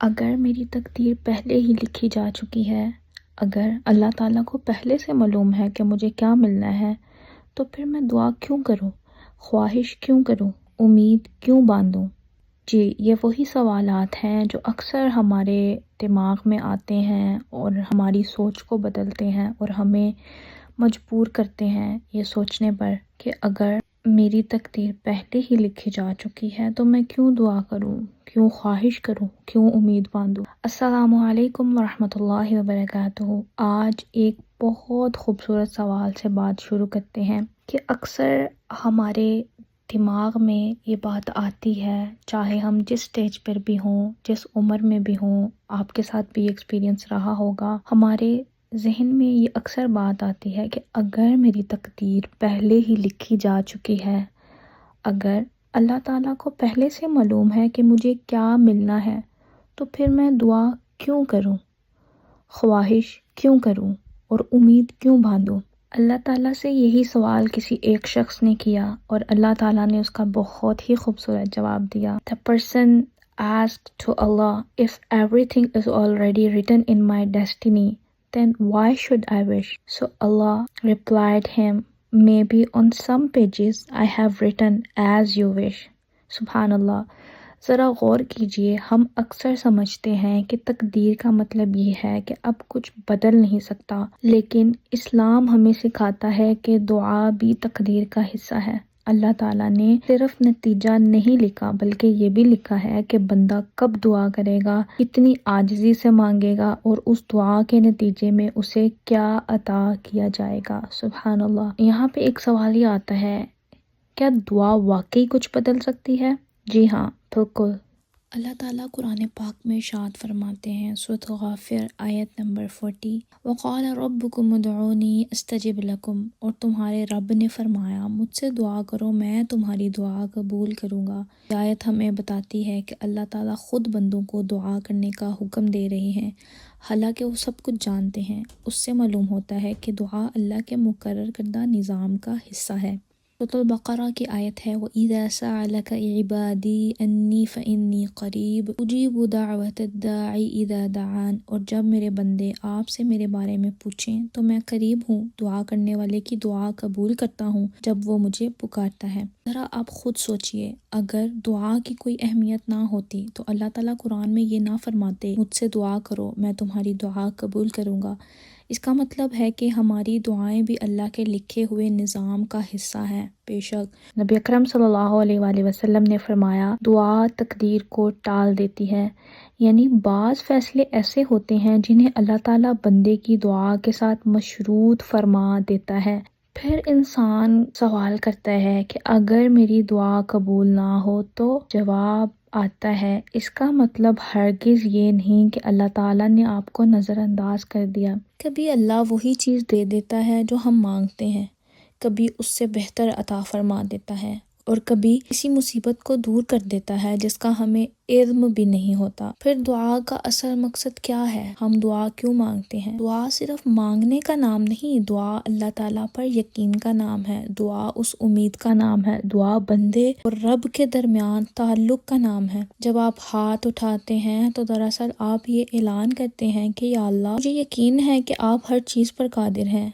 اگر میری تقدیر پہلے ہی لکھی جا چکی ہے، اگر اللہ تعالیٰ کو پہلے سے معلوم ہے کہ مجھے کیا ملنا ہے، تو پھر میں دعا کیوں کروں، خواہش کیوں کروں، امید کیوں باندھوں؟ جی، یہ وہی سوالات ہیں جو اکثر ہمارے دماغ میں آتے ہیں اور ہماری سوچ کو بدلتے ہیں اور ہمیں مجبور کرتے ہیں یہ سوچنے پر کہ اگر میری تقدیر پہلے ہی لکھی جا چکی ہے تو میں کیوں دعا کروں، کیوں خواہش کروں، کیوں امید باندھوں۔ السلام علیکم ورحمۃ اللہ وبرکاتہ۔ آج ایک بہت خوبصورت سوال سے بات شروع کرتے ہیں کہ اکثر ہمارے دماغ میں یہ بات آتی ہے، چاہے ہم جس سٹیج پر بھی ہوں، جس عمر میں بھی ہوں، آپ کے ساتھ بھی ایکسپیرینس رہا ہوگا، ہمارے ذہن میں یہ اکثر بات آتی ہے کہ اگر میری تقدیر پہلے ہی لکھی جا چکی ہے، اگر اللہ تعالیٰ کو پہلے سے معلوم ہے کہ مجھے کیا ملنا ہے، تو پھر میں دعا کیوں کروں، خواہش کیوں کروں اور امید کیوں باندھوں؟ اللہ تعالیٰ سے یہی سوال کسی ایک شخص نے کیا اور اللہ تعالیٰ نے اس کا بہت ہی خوبصورت جواب دیا۔ The person asked to Allah, if everything is already written in my destiny, then why should I wish? So Allah replied him, maybe on some pages I have written as you wish. سبحان اللہ۔ ذرا غور کیجئے، ہم اکثر سمجھتے ہیں کہ تقدیر کا مطلب یہ ہے کہ اب کچھ بدل نہیں سکتا، لیکن اسلام ہمیں سکھاتا ہے کہ دعا بھی تقدیر کا حصہ ہے۔ اللہ تعالیٰ نے صرف نتیجہ نہیں لکھا بلکہ یہ بھی لکھا ہے کہ بندہ کب دعا کرے گا، کتنی عاجزی سے مانگے گا اور اس دعا کے نتیجے میں اسے کیا عطا کیا جائے گا۔ سبحان اللہ۔ یہاں پہ ایک سوال یہ آتا ہے، کیا دعا واقعی کچھ بدل سکتی ہے؟ جی ہاں، بالکل۔ اللہ تعالیٰ قرآن پاک میں ارشاد فرماتے ہیں، سورۃ غافر آیت نمبر 40، وَقَالَ رَبُّكُمُ ادْعُونِي أَسْتَجِبْ لَكُمْ، اور تمہارے رب نے فرمایا مجھ سے دعا کرو میں تمہاری دعا قبول کروں گا۔ یہ آیت ہمیں بتاتی ہے کہ اللہ تعالیٰ خود بندوں کو دعا کرنے کا حکم دے رہے ہیں، حالانکہ وہ سب کچھ جانتے ہیں۔ اس سے معلوم ہوتا ہے کہ دعا اللہ کے مقرر کردہ نظام کا حصہ ہے۔ سورۃ البقرہ کی آیت ہے، وَإِذَا سَأَلَكَ عِبَادِي أَنِّي فَإِنِّي قَرِيبٌ أُجِيبُ دَعْوَةَ الدَّاعِ إِذَا دَعَانِ، اور جب میرے بندے آپ سے میرے بارے میں پوچھیں تو میں قریب ہوں، دعا کرنے والے کی دعا قبول کرتا ہوں جب وہ مجھے پکارتا ہے۔ ذرا آپ خود سوچئے، اگر دعا کی کوئی اہمیت نہ ہوتی تو اللہ تعالیٰ قرآن میں یہ نہ فرماتے مجھ سے دعا کرو میں تمہاری دعا قبول کروں گا۔ اس کا مطلب ہے کہ ہماری دعائیں بھی اللہ کے لکھے ہوئے نظام کا حصہ ہیں۔ بے شک نبی اکرم صلی اللہ علیہ وآلہ وسلم نے فرمایا، دعا تقدیر کو ٹال دیتی ہے، یعنی بعض فیصلے ایسے ہوتے ہیں جنہیں اللہ تعالیٰ بندے کی دعا کے ساتھ مشروط فرما دیتا ہے۔ پھر انسان سوال کرتا ہے کہ اگر میری دعا قبول نہ ہو تو؟ جواب آتا ہے، اس کا مطلب ہرگز یہ نہیں کہ اللہ تعالیٰ نے آپ کو نظر انداز کر دیا۔ کبھی اللہ وہی چیز دے دیتا ہے جو ہم مانگتے ہیں، کبھی اس سے بہتر عطا فرما دیتا ہے، اور کبھی کسی مصیبت کو دور کر دیتا ہے جس کا ہمیں علم بھی نہیں ہوتا۔ پھر دعا کا اصل مقصد کیا ہے؟ ہم دعا کیوں مانگتے ہیں؟ دعا صرف مانگنے کا نام نہیں، دعا اللہ تعالیٰ پر یقین کا نام ہے، دعا اس امید کا نام ہے، دعا بندے اور رب کے درمیان تعلق کا نام ہے۔ جب آپ ہاتھ اٹھاتے ہیں تو دراصل آپ یہ اعلان کرتے ہیں کہ یا اللہ، مجھے یقین ہے کہ آپ ہر چیز پر قادر ہیں۔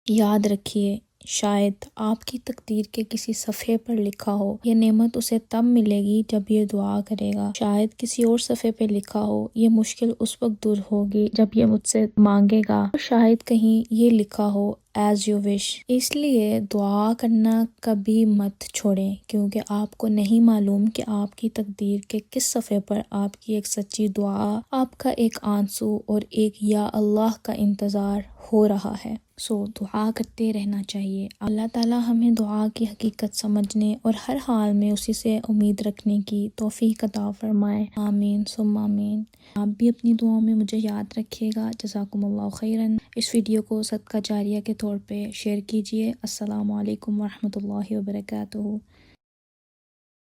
یاد رکھیے، شاید آپ کی تقدیر کے کسی صفحے پر لکھا ہو یہ نعمت اسے تب ملے گی جب یہ دعا کرے گا، شاید کسی اور صفحے پہ لکھا ہو یہ مشکل اس وقت دور ہوگی جب یہ مجھ سے مانگے گا، اور شاید کہیں یہ لکھا ہو ایز یو وش۔ اس لیے دعا کرنا کبھی مت چھوڑیں، کیونکہ آپ کو نہیں معلوم کہ آپ کی تقدیر کے کس صفحے پر آپ کی ایک سچی دعا، آپ کا ایک آنسو اور ایک یا اللہ کا انتظار ہو رہا ہے۔ دعا کرتے رہنا چاہیے۔ اللہ تعالیٰ ہمیں دعا کی حقیقت سمجھنے اور ہر حال میں اسی سے امید رکھنے کی توفیق عطا فرمائے۔ آمین ثم آمین۔ آپ بھی اپنی دعاؤں میں مجھے یاد رکھیے گا۔ جزاکم اللہ خیراً۔ اس ویڈیو کو صدقہ جاریہ کے طور پہ شیئر کیجیے۔ السلام علیکم ورحمۃ اللہ وبرکاتہ۔